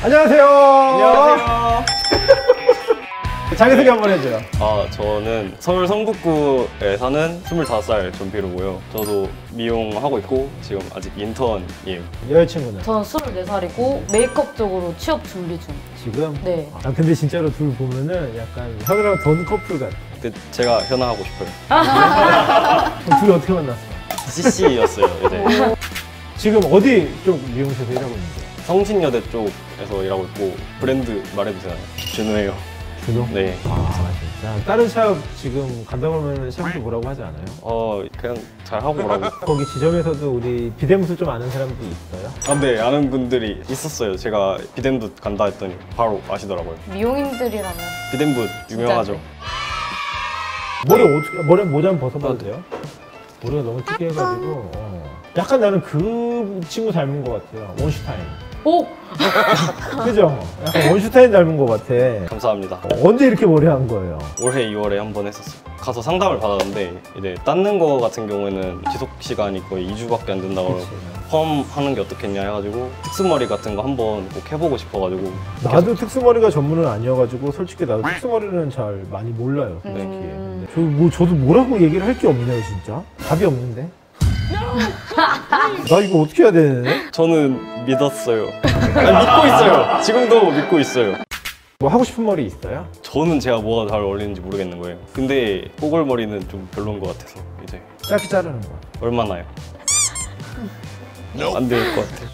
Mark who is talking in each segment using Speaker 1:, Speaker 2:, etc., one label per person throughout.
Speaker 1: 안녕하세요.
Speaker 2: 안녕하세요.
Speaker 1: 자기소개 한번 해줘요.
Speaker 2: 저는 서울 성북구에 사는 25살 전비로고요. 저도 미용하고 있고 지금 아직 인턴이에요.
Speaker 1: 여자친구는?
Speaker 3: 저는 24살이고 메이크업 쪽으로 취업 준비 중.
Speaker 1: 지금?
Speaker 3: 네.
Speaker 1: 근데 진짜로 둘 보면은 약간 현우랑 돈 커플 같아.
Speaker 2: 근데 제가 현아하고 싶어요.
Speaker 1: 그럼 둘이 어떻게 만났어?
Speaker 2: CC였어요. 이제
Speaker 1: 지금 어디 쪽 미용실에서 일하고 있는데?
Speaker 2: 성신여대 쪽에서 일하고 있고 브랜드 말해도 되나요? 준호예요.
Speaker 1: 준호?
Speaker 2: 네.
Speaker 1: 진짜. 다른 샵 지금 간다 그러면 샵에서 뭐라고 하지 않아요?
Speaker 2: 그냥 잘 하고 오라고.
Speaker 1: 거기 지점에서도 우리 비대무술 좀 아는 사람도 있어요?
Speaker 2: 네, 아는 분들이 있었어요. 제가 비덴부 간다 했더니 바로 아시더라고요.
Speaker 3: 미용인들이라면
Speaker 2: 비덴부 유명하죠.
Speaker 1: 머리 모자 한번 벗어봐도 돼요? 머리가 너무 특이해가지고 약간 나는 그 친구 닮은 것 같아요. 원슈타인.
Speaker 3: 오!
Speaker 1: 그죠? 약간 원슈타인 닮은 것 같아.
Speaker 2: 감사합니다.
Speaker 1: 언제 이렇게 머리 한 거예요?
Speaker 2: 올해 2월에 한 번 했었어요. 가서 상담을 받았는데 이제 닦는 거 같은 경우에는 지속 시간이 거의 2주밖에 안 된다고 그러고 펌 하는 게 어떻겠냐 해가지고 특수머리 같은 거 한번 꼭 해보고 싶어가지고.
Speaker 1: 나도 특수머리가 전문은 아니어가지고 솔직히 나도 특수머리는 잘 많이 몰라요. 솔직히. 저도 뭐라고 얘기를 할 게 없네요 진짜. 답이 없는데. 나 이거 어떻게 해야 되는데?
Speaker 2: 저는 믿었어요. 믿고 있어요. 지금도 믿고 있어요.
Speaker 1: 뭐 하고 싶은 머리 있어요?
Speaker 2: 저는 제가 뭐가 잘 어울리는지 모르겠는 거예요. 근데 뽀글머리는 좀 별로인 것 같아서 이제
Speaker 1: 짧게 자르는 거.
Speaker 2: 얼마나요? 안 될 것 같아요.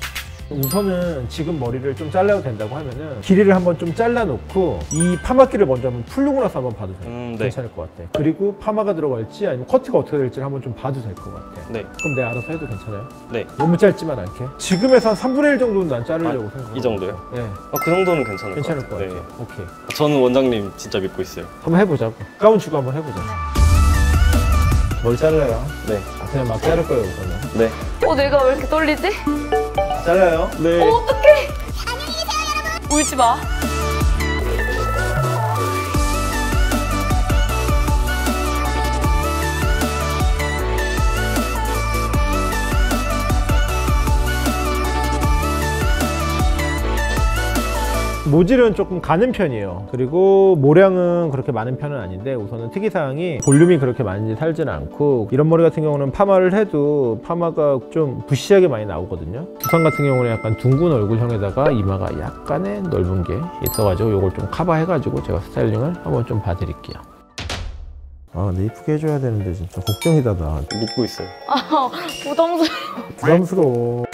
Speaker 1: 우선은 지금 머리를 좀 잘라도 된다고 하면은 길이를 한번 좀 잘라놓고 이 파마기를 먼저 한번 풀르고 나서 한번 봐도 돼요.
Speaker 2: 네.
Speaker 1: 괜찮을 것 같아. 그리고 파마가 들어갈지 아니면 커트가 어떻게 될지를 한번 좀 봐도 될 것 같아.
Speaker 2: 네.
Speaker 1: 그럼 내가 알아서 해도 괜찮아요?
Speaker 2: 네.
Speaker 1: 너무 짧지만 않게. 지금에서 한 3분의 1 정도는 난 자르려고 생각해요.
Speaker 2: 이 정도요?
Speaker 1: 네.
Speaker 2: 그 정도는 괜찮을
Speaker 1: 괜찮을
Speaker 2: 것
Speaker 1: 것
Speaker 2: 같아요.
Speaker 1: 같아요. 오케이.
Speaker 2: 저는 원장님 진짜 믿고 있어요.
Speaker 1: 한번 해보자고. 가운 주고 한번 해보자. 뭘 잘라요?
Speaker 2: 네.
Speaker 1: 그냥 막 자를 거예요, 우선은.
Speaker 2: 네.
Speaker 3: 내가 왜 이렇게 떨리지?
Speaker 1: 잘라요?
Speaker 2: 네.
Speaker 3: 어떡해! 안녕히 계세요, 여러분! 울지 마.
Speaker 1: 모질은 조금 가는 편이에요. 그리고 모량은 그렇게 많은 편은 아닌데 우선은 특이사항이 볼륨이 그렇게 많이 살지는 않고 이런 머리 같은 경우는 파마를 해도 파마가 좀 부시하게 많이 나오거든요. 두상 같은 경우는 약간 둥근 얼굴형에다가 이마가 약간의 넓은 게 있어가지고 이걸 좀 커버해가지고 제가 스타일링을 한번 좀 봐드릴게요. 근데 이쁘게 해줘야 되는데 진짜 걱정이다 나.
Speaker 2: 믿고 있어요.
Speaker 3: 부담스러워.
Speaker 1: 부담스러워.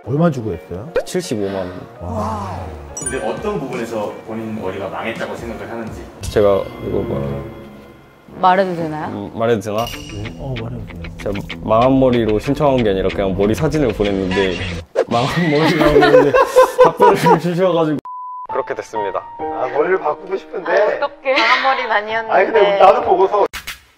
Speaker 1: 얼마 주고 했어요?
Speaker 2: 75만 원.
Speaker 1: 와.
Speaker 4: 근데 어떤 부분에서 본인 머리가 망했다고 생각을 하는지.
Speaker 2: 제가 이거 뭐
Speaker 3: 말해도 되나요?
Speaker 2: 말해도 되나?
Speaker 1: 말해보세요.
Speaker 2: 제가 망한 머리로 신청한 게 아니라 그냥 머리 사진을 보냈는데 망한 머리라고 했는데 답변을 주셔가지고 그렇게 됐습니다.
Speaker 1: 머리를 바꾸고 싶은데.
Speaker 3: 어떡해. 강한 머리는 아니었는데.
Speaker 1: 아니 근데 나도 보고서.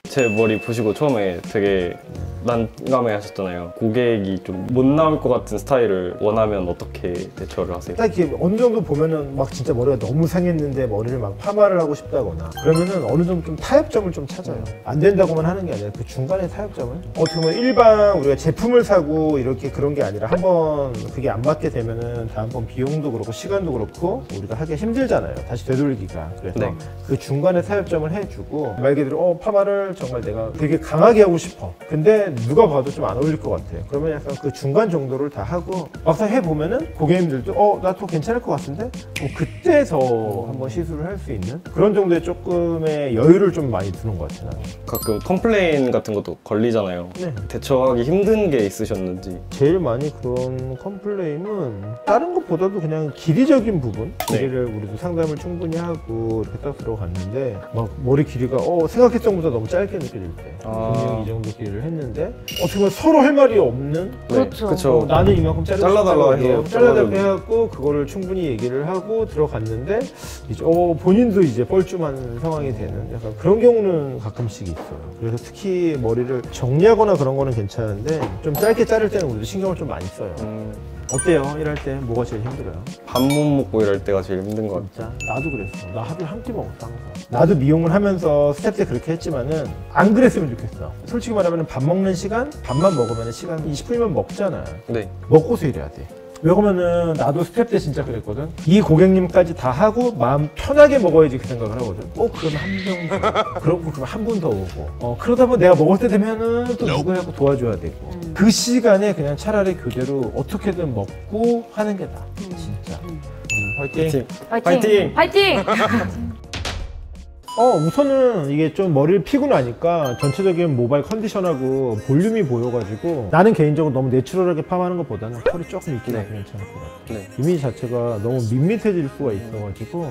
Speaker 2: 제 머리 보시고 처음에 되게 난감해 하셨잖아요. 고객이 좀 못 나올 것 같은 스타일을 원하면 어떻게 대처를 하세요?
Speaker 1: 딱 이렇게 어느 정도 보면은 막 진짜 머리가 너무 상했는데 머리를 막 파마를 하고 싶다거나 그러면은 어느 정도 좀 타협점을 좀 찾아요. 안 된다고만 하는 게 아니라 그 중간에 타협점을 어떻게 보면 일반 우리가 제품을 사고 이렇게 그런 게 아니라 한번 그게 안 맞게 되면은 다음번 비용도 그렇고 시간도 그렇고 우리가 하기가 힘들잖아요. 다시 되돌리기가. 그래서
Speaker 2: 네.
Speaker 1: 그 중간에 타협점을 해주고 말 그대로 파마를 정말 내가 되게 강하게 하고 싶어. 근데 누가 봐도 좀 안 어울릴 것 같아. 그러면 약간 그 중간 정도를 다 하고 막상 해보면은 고객님들도 나 또 괜찮을 것 같은데? 그때서 한번 시술을 할 수 있는 그런 정도의 조금의 여유를 좀 많이 두는 것 같아요.
Speaker 2: 가끔 컴플레인 같은 것도 걸리잖아요.
Speaker 1: 네.
Speaker 2: 대처하기 힘든 게 있으셨는지.
Speaker 1: 제일 많이 그런 컴플레인은 다른 것보다도 그냥 길이적인 부분 길이를 우리도 상담을 충분히 하고 이렇게 딱 들어갔는데 막 머리 길이가 생각했던 것보다 너무 짧게 느껴질 때 분명히 이 정도 길이를 했는데 어떻게 보면 서로 할 말이 없는
Speaker 3: 그렇죠.
Speaker 2: 그쵸.
Speaker 1: 나는 이만큼
Speaker 2: 잘라달라 해서
Speaker 1: 잘라달라고 해갖고 그거를 충분히 얘기를 하고 들어갔는데 이제 본인도 이제 뻘쭘한 상황이 되는 약간 그런 경우는 가끔씩 있어요. 그래서 특히 머리를 정리하거나 그런 거는 괜찮은데 좀 짧게 자를 때는 우리도 신경을 좀 많이 써요. 어때요? 일할 때 뭐가 제일 힘들어요?
Speaker 2: 밥 못 먹고 일할 때가 제일 힘든 것 같아요.
Speaker 1: 진짜 나도 그랬어. 나 하루에 한 끼 먹었어 항상. 나도 미용을 하면서 스텝 때 그렇게 했지만은 안 그랬으면 좋겠어. 솔직히 말하면 밥 먹는 시간 밥만 먹으면 시간 20분이면 먹잖아.
Speaker 2: 네.
Speaker 1: 먹고서 일해야 돼. 왜 그러면은 나도 스텝 때 진짜 그랬거든. 이 고객님까지 다 하고 마음 편하게 먹어야지 그 생각을 하거든. 그러면 한 병 더. 그러면 한 분 더 오고. 그러다 보면 내가 먹을 때 되면은 또 누구하고 도와줘야 되고. 그 시간에 그냥 차라리 교대로 어떻게든 먹고 하는 게 나아. 진짜. 화이팅.
Speaker 3: 파이팅! 파이팅!
Speaker 1: 우선은 이게 좀 머리를 피고 나니까 전체적인 모발 컨디션하고 볼륨이 보여가지고 나는 개인적으로 너무 내추럴하게 팜하는 것보다는 털이 조금 있긴 하면 괜찮을 것 같아.
Speaker 2: 네.
Speaker 1: 이미지 자체가 너무 밋밋해질 수가 있어가지고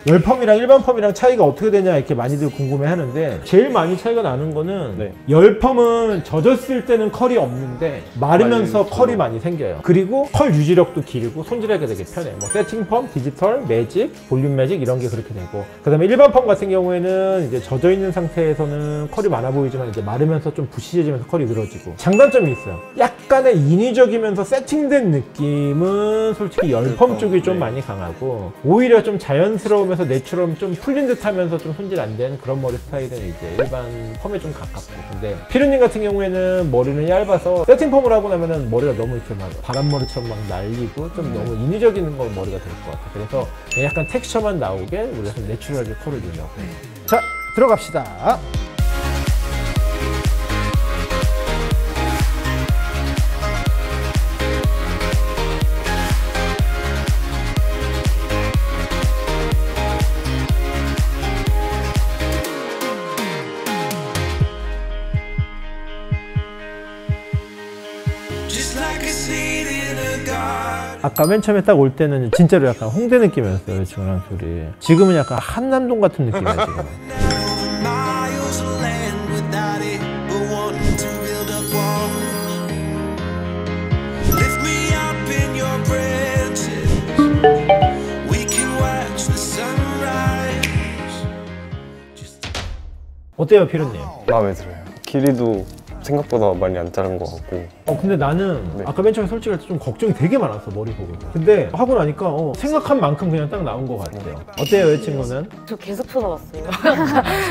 Speaker 1: 열펌이랑 일반 펌이랑 차이가 어떻게 되냐 이렇게 많이들 궁금해 하는데 제일 많이 차이가 나는 거는
Speaker 2: 네.
Speaker 1: 열펌은 젖었을 때는 컬이 없는데 마르면서
Speaker 2: 말리면서.
Speaker 1: 컬이 많이 생겨요. 그리고 컬 유지력도 길고 손질하기 되게 편해. 뭐 세팅 펌, 디지털, 매직, 볼륨 매직 이런 게 그렇게 되고 그 다음에 일반 펌 같은 경우에는 이제 젖어 있는 상태에서는 컬이 많아 보이지만 이제 마르면서 좀 부시해지면서 컬이 늘어지고 장단점이 있어요. 약간의 인위적이면서 세팅된 느낌은 솔직히 열펌 쪽이 좀
Speaker 2: 네.
Speaker 1: 많이 강하고 오히려 좀 자연스러우면서 내추럴 좀 풀린 듯 하면서 좀 손질 안 된 그런 머리 스타일은 이제 일반 펌에 좀 가깝고 근데 피루님 같은 경우에는 머리는 얇아서 세팅 펌을 하고 나면은 머리가 너무 이렇게 막 바람머리처럼 막 날리고 좀 너무 인위적인 거 머리가 될 것 같아. 그래서 약간 텍스처만 나오게 우리가 좀 내추럴하게 컬을 주려고. 자, 들어갑시다. 아까 맨 처음에 딱 올 때는 진짜로 약간 홍대 느낌이었어요. 중요한 소리. 지금은 약간 한남동 같은 느낌이야 지금.
Speaker 5: miles of land without it, but wanting to build up walls. Lift me up in your branches. We can watch the sunrise.
Speaker 1: 어때요, 피루님?
Speaker 2: 마음에 들어요. 길이도 생각보다 많이 안 자른 것 같고.
Speaker 1: 근데 나는
Speaker 2: 네.
Speaker 1: 아까 맨 처음에 솔직히 할 때 좀 걱정이 되게 많았어, 머리 보고. 근데 하고 나니까 생각한 만큼 그냥 딱 나온 것 같아요. 어때요, 이 친구는?
Speaker 3: 저 계속 쳐다봤어요.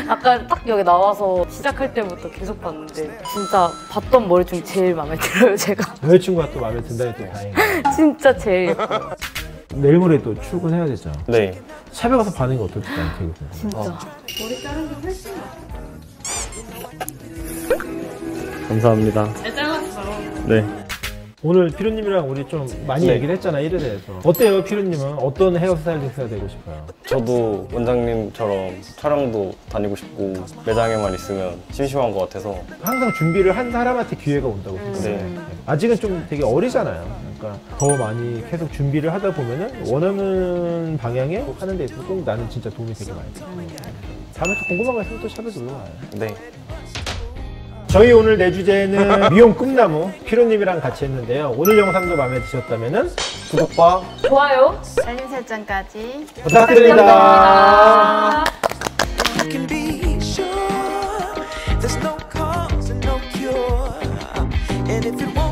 Speaker 3: 아까 딱 여기 나와서 시작할 때부터 계속 봤는데 진짜 봤던 머리 중에 제일 마음에 들어요, 제가.
Speaker 1: 여자친구가 또 마음에 든다니 또 다행이네.
Speaker 3: 진짜 제일 예뻐요.
Speaker 1: 내일 모레 또 출근해야 되죠.
Speaker 2: 네.
Speaker 1: 샵에 가서 반응이 어떨지 난 되게 궁금해.
Speaker 3: 진짜.
Speaker 2: 감사합니다.
Speaker 3: 잘 잘랐어.
Speaker 2: 네.
Speaker 1: 오늘 피루님이랑 우리 좀 많이
Speaker 2: 네.
Speaker 1: 얘기를 했잖아, 일에 대해서. 어때요, 피루님은? 어떤 헤어스타일리스트가 되고 싶어요?
Speaker 2: 저도 원장님처럼 촬영도 다니고 싶고 매장에만 있으면 심심한 것 같아서.
Speaker 1: 항상 준비를 한 사람한테 기회가 온다고 생각해요.
Speaker 2: 네.
Speaker 1: 아직은 좀 되게 어리잖아요. 그러니까 더 많이 계속 준비를 하다 보면은 원하는 방향에 하는 데 있어서 꼭 나는 진짜 도움이 되게 많이 돼요. 다음에 또 궁금한 거 있으면 또 샵에 놀러 와요.
Speaker 2: 네.
Speaker 1: 저희 오늘 내 주제는 미용 꿈나무 피루님이랑 같이 했는데요. 오늘 영상도 마음에 드셨다면은
Speaker 2: 구독과
Speaker 3: 좋아요.
Speaker 6: 알림 설정까지
Speaker 1: 부탁드립니다.
Speaker 5: You can be sure there's no cause and no cure. And if it won't